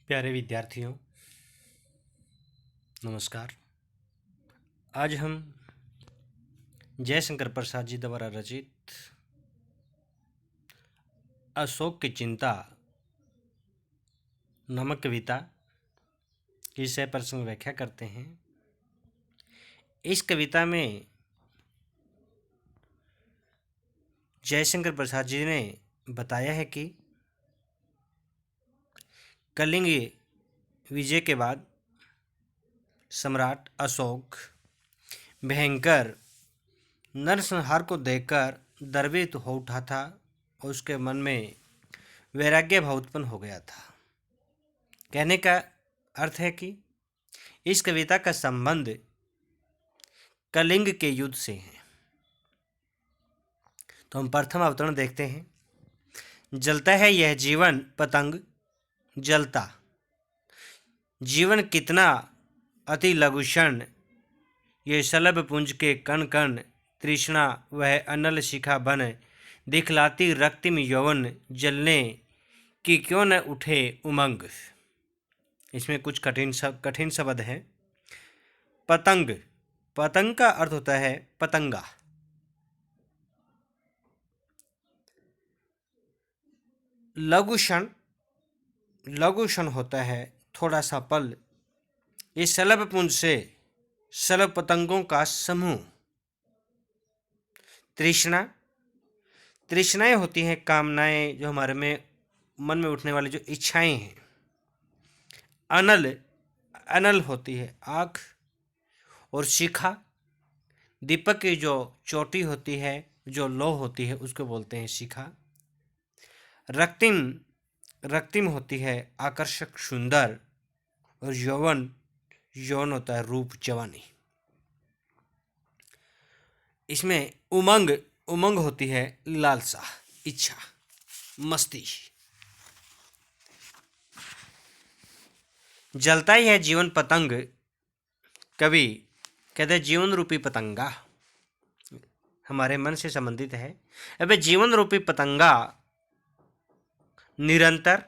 प्यारे विद्यार्थियों, नमस्कार। आज हम जयशंकर प्रसाद जी द्वारा रचित अशोक की चिंता नामक कविता की विषय प्रसंग व्याख्या करते हैं। इस कविता में जयशंकर प्रसाद जी ने बताया है कि कलिंग विजय के बाद सम्राट अशोक भयंकर नरसंहार को देखकर द्रवित हो उठा था और उसके मन में वैराग्य भाव उत्पन्न हो गया था। कहने का अर्थ है कि इस कविता का संबंध कलिंग के युद्ध से है। तो हम प्रथम अवतरण देखते हैं। जलता है यह जीवन पतंग जलता, जीवन कितना अति लघु क्षण, ये शलभ पुंज के कण कण, तृष्णा वह अनल शिखा बन, दिखलाती रक्तिम यौवन, जलने की क्यों न उठे उमंग। इसमें कुछ कठिन शब्द हैं। पतंग, पतंग का अर्थ होता है पतंगा। लघु क्षण होता है थोड़ा सा पल। ये शलभ पुंज से शलभ पतंगों का समूह। तृष्णा, तृष्णाएं होती हैं कामनाएं, जो हमारे में मन में उठने वाली जो इच्छाएं हैं। अनल, अनल होती है आँख। और शिखा, दीपक की जो चोटी होती है, जो लो होती है, उसको बोलते हैं शिखा। रक्तिम, रक्तिम होती है आकर्षक सुंदर। और यौवन, यौवन होता है रूप जवानी। इसमें उमंग, उमंग होती है लालसा, इच्छा, मस्ती। जलता ही है जीवन पतंग, कवि कहते हैं जीवन रूपी पतंगा हमारे मन से संबंधित है। अब जीवन रूपी पतंगा निरंतर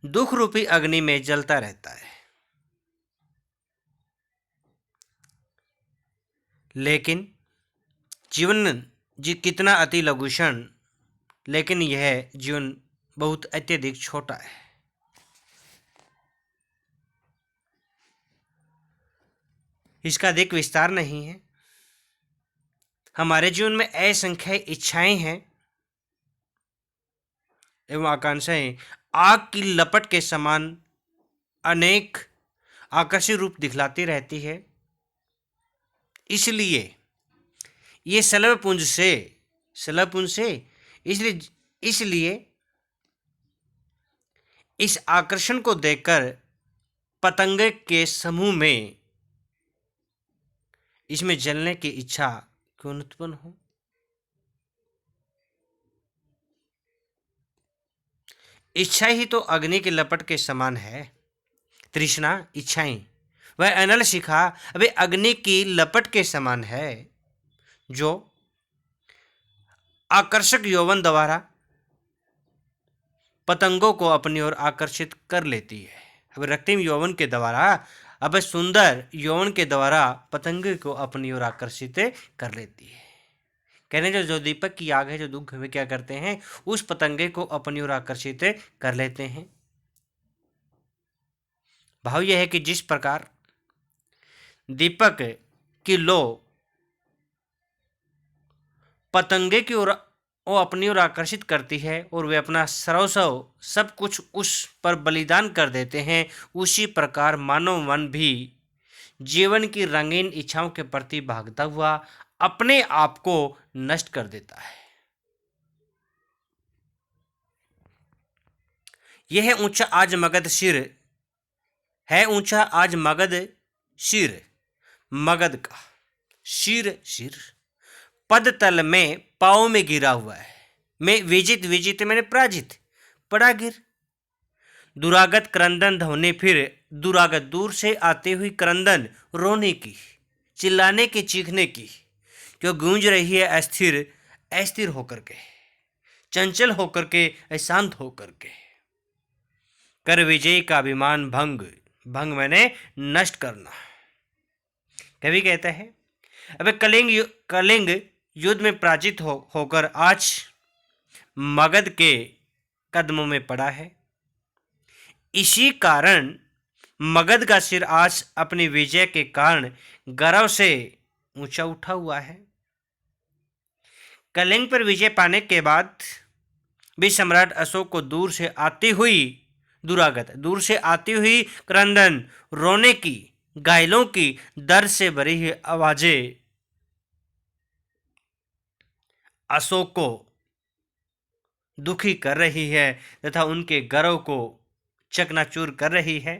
दुख रूपी अग्नि में जलता रहता है, लेकिन जीवन कितना अति लघु क्षण, लेकिन यह जीवन बहुत अत्यधिक छोटा है। इसका अधिक विस्तार नहीं है। हमारे जीवन में असंख्य इच्छाएं हैं एवं आकांक्षाएं आग की लपट के समान अनेक आकर्षक रूप दिखलाती रहती है। इसलिए ये शलभ पुंज से इसलिए इस आकर्षण को देखकर पतंगे के समूह में इसमें जलने की इच्छा क्यों उत्पन्न हो। इच्छा ही तो अग्नि की लपट के समान है। तृष्णा, इच्छाएं, वह अनल शिखा अभी अग्नि की लपट के समान है, जो आकर्षक यौवन द्वारा पतंगों को अपनी ओर आकर्षित कर लेती है। अब रक्तिम यौवन के द्वारा, अब सुंदर यौवन के द्वारा पतंगे को अपनी ओर आकर्षित कर लेती है। कहने जो दीपक की आग है, जो दुख में क्या करते हैं, उस पतंगे को अपनी ओर आकर्षित कर लेते हैं। भाव यह है कि जिस प्रकार दीपक की लो पतंगे की ओर वो अपनी ओर आकर्षित करती है और वे अपना सर्वस्व सब कुछ उस पर बलिदान कर देते हैं, उसी प्रकार मानव मन भी जीवन की रंगीन इच्छाओं के प्रति भागता हुआ अपने आप को नष्ट कर देता है। यह ऊंचा आज मगध शिर है, ऊंचा आज मगध शिर, मगध का शिर पद तल में पाँव में गिरा हुआ है। मैं विजित, विजित मैंने पराजित, पड़ा गिर। दुरागत क्रंदन ध्वनि, फिर दुरागत दूर से आते हुई क्रंदन, रोने की, चिल्लाने की, चीखने की, जो गूंज रही है अस्थिर, अस्थिर होकर के, चंचल होकर के, अशांत होकर के। कर विजय का अभिमान भंग। भंग मैंने नष्ट करना। कवि कहता है अब कलिंग युद्ध में पराजित होकर आज मगध के कदमों में पड़ा है। इसी कारण मगध का सिर आज अपनी विजय के कारण गर्व से ऊंचा उठा हुआ है। कलिंग पर विजय पाने के बाद भी सम्राट अशोक को दूर से आती हुई क्रंदन, रोने की, घायलों की, दर्द से भरी हुई आवाजें अशोक को दुखी कर रही है तथा उनके गर्व को चकनाचूर कर रही है।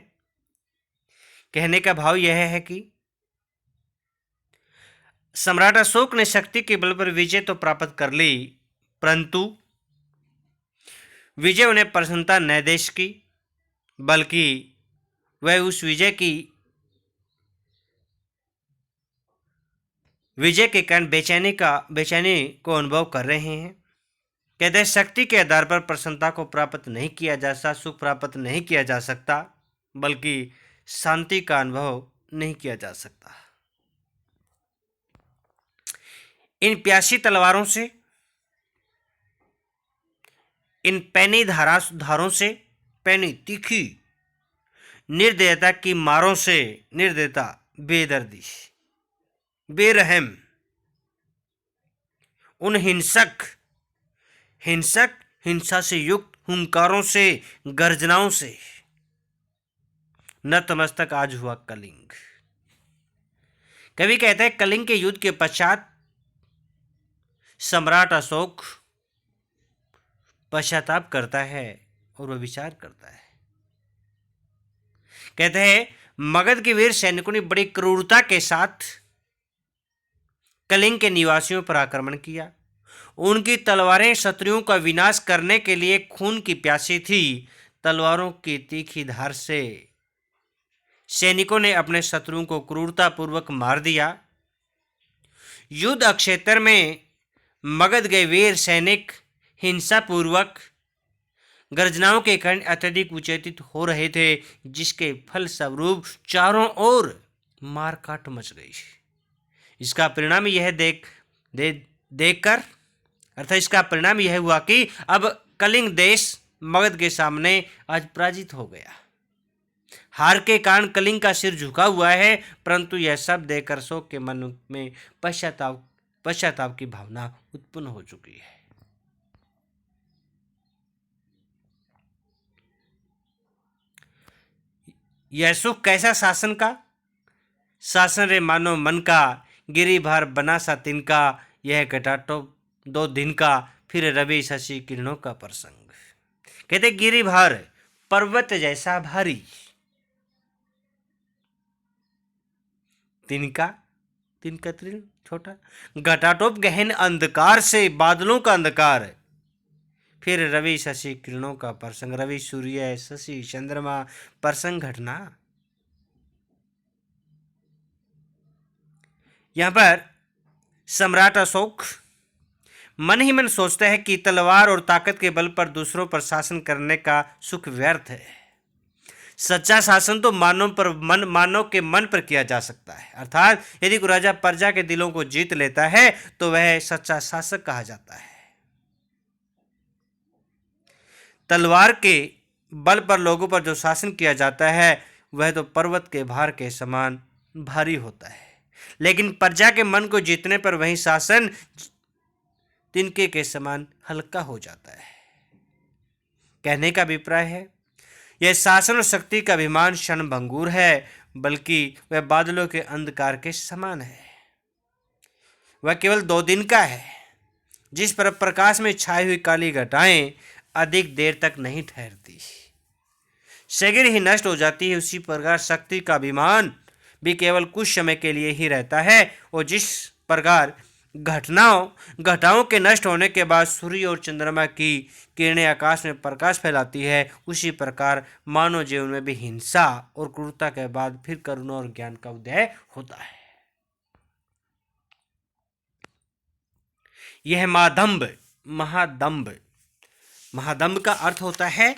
कहने का भाव यह है कि सम्राट अशोक ने शक्ति के बल पर विजय तो प्राप्त कर ली, परंतु विजय उन्हें प्रसन्नता न दे सकी, बल्कि वह उस विजय के कारण बेचैनी को अनुभव कर रहे हैं। कहते हैं शक्ति के आधार पर प्रसन्नता को प्राप्त नहीं किया जा सकता, सुख प्राप्त नहीं किया जा सकता, बल्कि शांति का अनुभव नहीं किया जा सकता। इन प्यासी तलवारों से, इन पैनी धारों से, पैनी तीखी निर्दयता की मारों से, निर्दयता, बेदर्दी, बेरहम, उन हिंसा से युक्त हुंकारों से, गर्जनाओं से नतमस्तक आज हुआ कलिंग। कवि कहते हैं कलिंग के युद्ध के पश्चात सम्राट अशोक पश्चाताप करता है और वह विचार करता है। कहते हैं मगध के वीर सैनिकों ने बड़ी क्रूरता के साथ कलिंग के निवासियों पर आक्रमण किया। उनकी तलवारें शत्रुओं का विनाश करने के लिए खून की प्यासी थी। तलवारों की तीखी धार से सैनिकों ने अपने शत्रुओं को क्रूरतापूर्वक मार दिया। युद्ध क्षेत्र में मगध के वीर सैनिक हिंसापूर्वक गर्जनाओं के कारण अत्यधिक उत्तेजित हो रहे थे, जिसके फलस्वरूप चारों ओर मारकाट मच गई। इसका परिणाम यह हुआ कि अब कलिंग देश मगध के सामने आज पराजित हो गया। हार के कारण कलिंग का सिर झुका हुआ है, परंतु यह सब देखकर अशोक के मन में पश्चाताप की भावना उत्पन्न हो चुकी है। यह सुख कैसा शासन रे मानो मन का, गिरिभार बना सा तिनका, यह घटाटोप 2 दिन का, फिर रवि शशि किरणों का प्रसंग। कहते गिरिभार पर्वत जैसा भारी, तिनका त्रिल छोटा, घटाटोप गहन अंधकार से, बादलों का अंधकार, फिर रवि शशि किरणों का प्रसंग, रवि सूर्य शशि चंद्रमा प्रसंग घटना। यहां पर सम्राट अशोक मन ही मन सोचता है कि तलवार और ताकत के बल पर दूसरों पर शासन करने का सुख व्यर्थ है। सच्चा शासन तो मानव के मन पर किया जा सकता है। अर्थात यदि कोई राजा प्रजा के दिलों को जीत लेता है तो वह सच्चा शासक कहा जाता है। तलवार के बल पर लोगों पर जो शासन किया जाता है वह तो पर्वत के भार के समान भारी होता है, लेकिन प्रजा के मन को जीतने पर वही शासन तिनके के समान हल्का हो जाता है। कहने का अभिप्राय है यह शासन और शक्ति का अभिमान क्षणभंगुर है, बल्कि वह बादलों के अंधकार के समान है। वह केवल 2 दिन का है। जिस पर प्रकाश में छाई हुई काली घटाएं अधिक देर तक नहीं ठहरती, शीघ्र ही नष्ट हो जाती है, उसी प्रकार शक्ति का अभिमान भी केवल कुछ समय के लिए ही रहता है। और जिस प्रकार घटाओं के नष्ट होने के बाद सूर्य और चंद्रमा की किरणें आकाश में प्रकाश फैलाती है, उसी प्रकार मानव जीवन में भी हिंसा और क्रूरता के बाद फिर करुणा और ज्ञान का उदय होता है। यह महादंभ का अर्थ होता है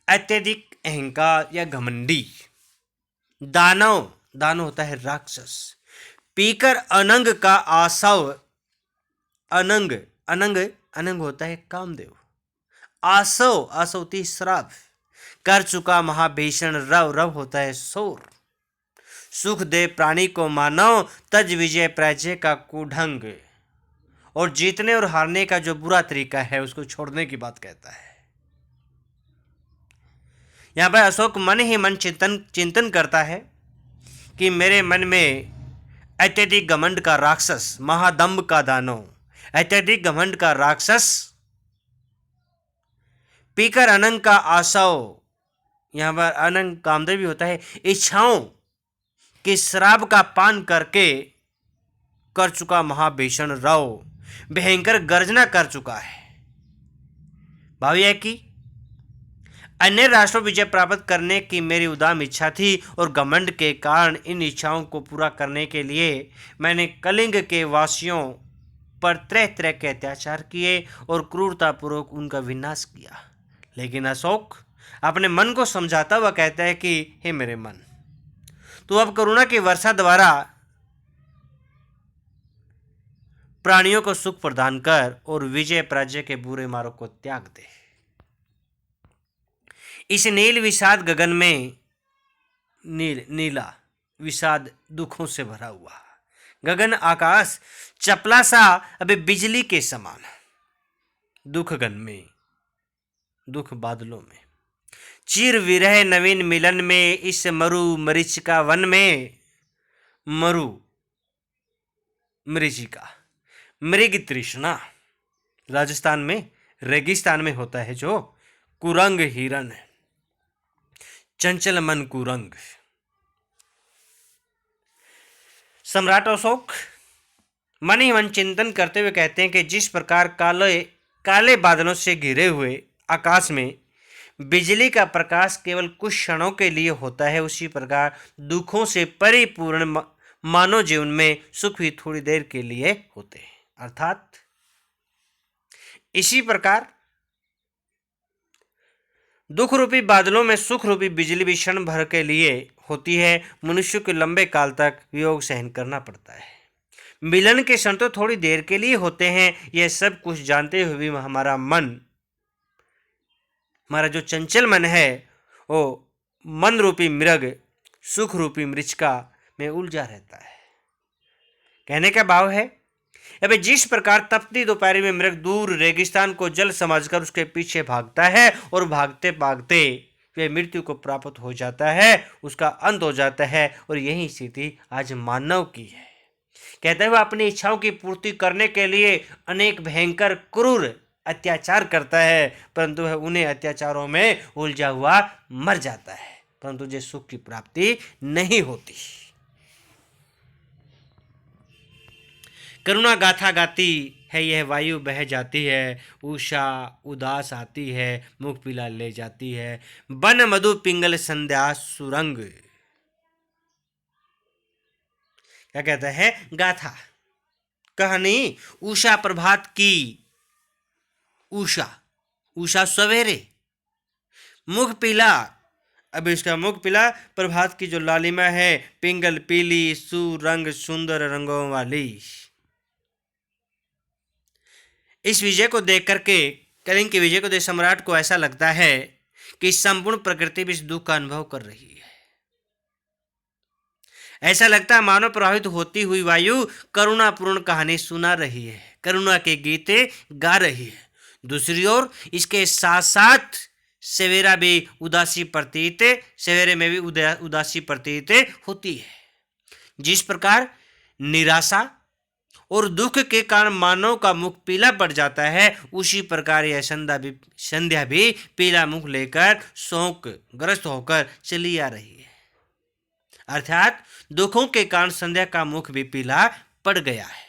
अत्यधिक अहंकार या घमंडी। दानव, दानव होता है राक्षस। पीकर अनंग का आसव, अनंग, अनंग, अनंग होता है कामदेव। आसव, आसव होती है श्राप। कर चुका महाभीषण रव, रव होता है शोर। सुख दे प्राणी को मानव, तज विजय पराजय का कुढंग। और जीतने और हारने का जो बुरा तरीका है उसको छोड़ने की बात कहता है। यहां पर अशोक मन ही मन चिंतन करता है कि मेरे मन में अत्यधिक घमंड का राक्षस, महादंभ का दानव, अत्यधिक घमंड का राक्षस, पीकर अनंग का आसव, यहां पर अनंग कामदेव भी होता है, इच्छाओं के शराब का पान करके कर चुका महाभीषण रव, भयंकर गर्जना कर चुका है। भाव यह कि अन्य राष्ट्रों विजय प्राप्त करने की मेरी उदाम इच्छा थी और घमंड के कारण इन इच्छाओं को पूरा करने के लिए मैंने कलिंग के वासियों पर तरह तरह के अत्याचार किए और क्रूरतापूर्वक उनका विनाश किया। लेकिन अशोक अपने मन को समझाता हुआ कहता है कि हे मेरे मन, तू अब करुणा की वर्षा द्वारा प्राणियों को सुख प्रदान कर और विजय पराजय के बुरे मार्ग को त्याग दे। इस नील विषाद गगन में, नीला विषाद दुखों से भरा हुआ गगन आकाश चपला सा अभी बिजली के समान, दुख गन में, दुख बादलों में, चिर विरह नवीन मिलन में, इस मरु मरीचिका वन में, मरु मरीचिका मृग तृष्णा, राजस्थान में रेगिस्तान में होता है जो कुरंग हिरण, चंचल मन कुरंग। सम्राट अशोक मन ही मन चिंतन करते हुए कहते हैं कि जिस प्रकार काले बादलों से घिरे हुए आकाश में बिजली का प्रकाश केवल कुछ क्षणों के लिए होता है, उसी प्रकार दुखों से परिपूर्ण मानव जीवन में सुख भी थोड़ी देर के लिए होते हैं। अर्थात इसी प्रकार दुख रूपी बादलों में सुख रूपी बिजली भी क्षण भर के लिए होती है। मनुष्य को लंबे काल तक वियोग सहन करना पड़ता है। मिलन के क्षण तो थोड़ी देर के लिए होते हैं। यह सब कुछ जानते हुए भी हमारा मन, हमारा जो चंचल मन है, वो मन रूपी मृग, सुख रूपी मृचिका में उलझा रहता है। कहने का भाव है, अबे जिस प्रकार तपती दोपहर में मृग दूर रेगिस्तान को जल समझकर उसके पीछे भागता है और भागते भागते वह मृत्यु को प्राप्त हो जाता है, उसका अंत हो जाता है, और यही स्थिति आज मानव की है। कहते हैं वह अपनी इच्छाओं की पूर्ति करने के लिए अनेक भयंकर क्रूर अत्याचार करता है, परंतु वह उन्हें अत्याचारों में उलझा हुआ मर जाता है, परंतु तुझे सुख की प्राप्ति नहीं होती। करुणा गाथा गाती है यह वायु बह जाती है, उषा उदास आती है, मुख पीला ले जाती है, बन मधु पिंगल संध्या सुरंग। क्या कहता है? गाथा, कहानी उषा प्रभात की, उषा, उषा सवेरे, मुख पीला, अब इसका मुख पीला, प्रभात की जो लालिमा है, पिंगल पीली, सुरंग सुंदर रंगों वाली। इस विजय को देख करके, कलिंग के विजय को देख सम्राट को ऐसा लगता है कि संपूर्ण प्रकृति भी इस दुख का अनुभव कर रही है। ऐसा लगता है मानव प्रभावित होती हुई वायु करुणापूर्ण कहानी सुना रही है, करुणा के गीते गा रही है। दूसरी ओर इसके साथ साथ सवेरा भी उदासी प्रतीत, सवेरे में भी उदासी प्रतीत होती है। जिस प्रकार निराशा और दुख के कारण मानव का मुख पीला पड़ जाता है, उसी प्रकार यह संध्या भी पीला मुख लेकर शोक ग्रस्त होकर चली आ रही है। अर्थात दुखों के कारण संध्या का मुख भी पीला पड़ गया है।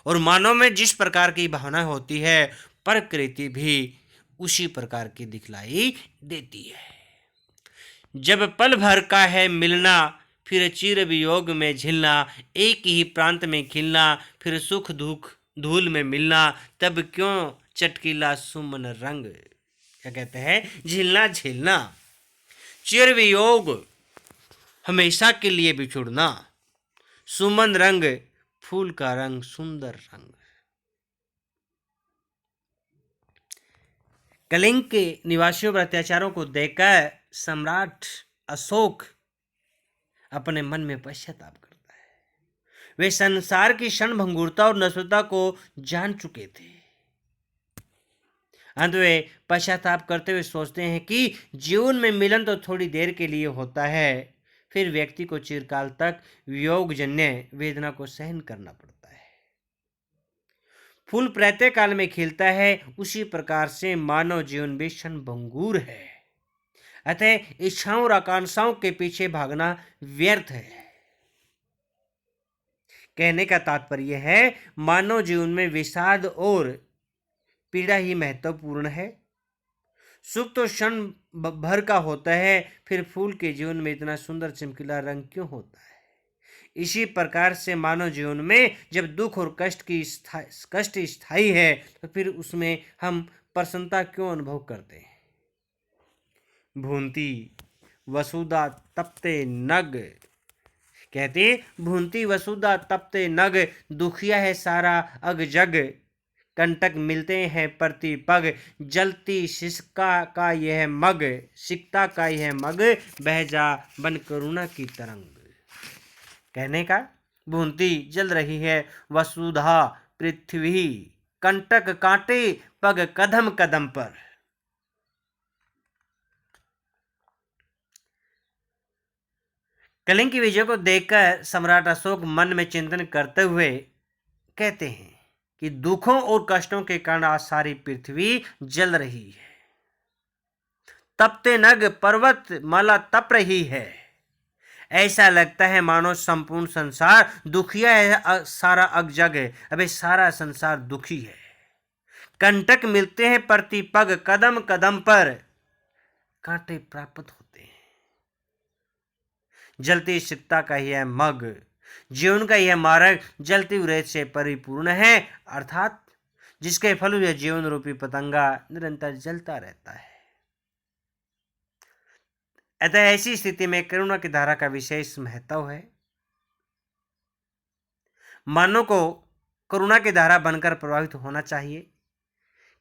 और मानव में जिस प्रकार की भावना होती है, प्रकृति भी उसी प्रकार की दिखलाई देती है। जब पल भर का है मिलना, फिर चिर वियोग में झिलना, एक ही प्रांत में खिलना, फिर सुख दुख धूल में मिलना, तब क्यों चटकीला सुमन रंग। क्या कहते हैं, झिलना झेलना। चिर वियोग हमेशा के लिए बिछुड़ना। सुमन रंग फूल का रंग सुंदर रंग। कलिंग के निवासियों पर अत्याचारों को देखकर सम्राट अशोक अपने मन में पश्चाताप करता है। वे संसार की क्षणभंगुरता और नश्वरता को जान चुके थे। अंत वे पश्चाताप करते हुए सोचते हैं कि जीवन में मिलन तो थोड़ी देर के लिए होता है, फिर व्यक्ति को चिरकाल तक वियोगजन्य वेदना को सहन करना पड़ता है। फूल प्रातः काल में खिलता है, उसी प्रकार से मानव जीवन भी क्षणभंगुर है। अतः इच्छाओं और आकांक्षाओं के पीछे भागना व्यर्थ है। कहने का तात्पर्य है, मानव जीवन में विषाद और पीड़ा ही महत्वपूर्ण है। सुख तो क्षण भर का होता है, फिर फूल के जीवन में इतना सुंदर चमकीला रंग क्यों होता है? इसी प्रकार से मानव जीवन में जब दुख और कष्ट स्थायी है, तो फिर उसमें हम प्रसन्नता क्यों अनुभव करते हैं? भूंती वसुधा तपते नग, कहते भूंती वसुधा तपते नग, दुखिया है सारा अग जग, कंटक मिलते हैं प्रति पग, जलती सिसका का यह मग, सिकता का यह मग, बह जा बन करुणा की तरंग। कहने का, भूंती जल रही है, वसुधा पृथ्वी, कंटक कांटे पग कदम कदम पर। कलिंग की विजय को देखकर सम्राट अशोक मन में चिंतन करते हुए कहते हैं कि दुखों और कष्टों के कारण आज सारी पृथ्वी जल रही है। तपते नग पर्वत माला तप रही है। ऐसा लगता है मानो संपूर्ण संसार दुखिया है, सारा अग जग है। अबे सारा संसार दुखी है। कंटक मिलते हैं प्रति पग, कदम कदम पर कांटे प्राप्त होते हैं। जलती सिकता का यह मग, जीवन का यह मार्ग जलती रेत से परिपूर्ण है, अर्थात जिसके फल यह जीवन रूपी पतंगा निरंतर जलता रहता है। अतः ऐसी स्थिति में करुणा की धारा का विशेष महत्व है। मानव को करुणा की धारा बनकर प्रभावित होना चाहिए।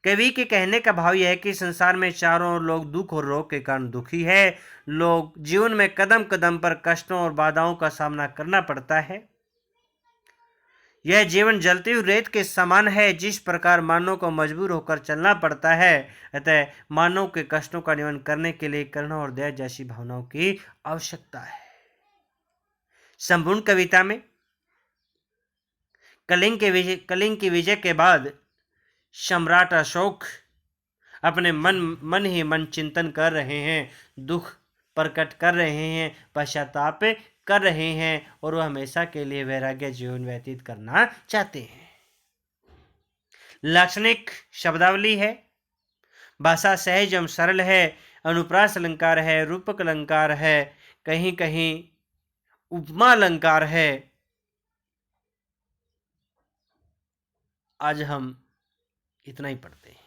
कवि के कहने का भाव यह है कि संसार में चारों ओर लोग दुख और रोग के कारण दुखी है। लोग जीवन में कदम कदम पर कष्टों और बाधाओं का सामना करना पड़ता है। यह जीवन जलती हुई रेत के समान है, जिस प्रकार मानव को मजबूर होकर चलना पड़ता है। अतः मानव के कष्टों का निवारण करने के लिए करुणा और दया जैसी भावनाओं की आवश्यकता है। संपूर्ण कविता में कलिंग की विजय के बाद सम्राट अशोक अपने मन ही मन चिंतन कर रहे हैं, दुख प्रकट कर रहे हैं, पश्चाताप कर रहे हैं और वह हमेशा के लिए वैराग्य जीवन व्यतीत करना चाहते हैं। लाक्षणिक शब्दावली है, भाषा सहज एवं सरल है, अनुप्रास अलंकार है, रूपक अलंकार है, कहीं कहीं उपमा अलंकार है। आज हम इतना ही पढ़ते हैं।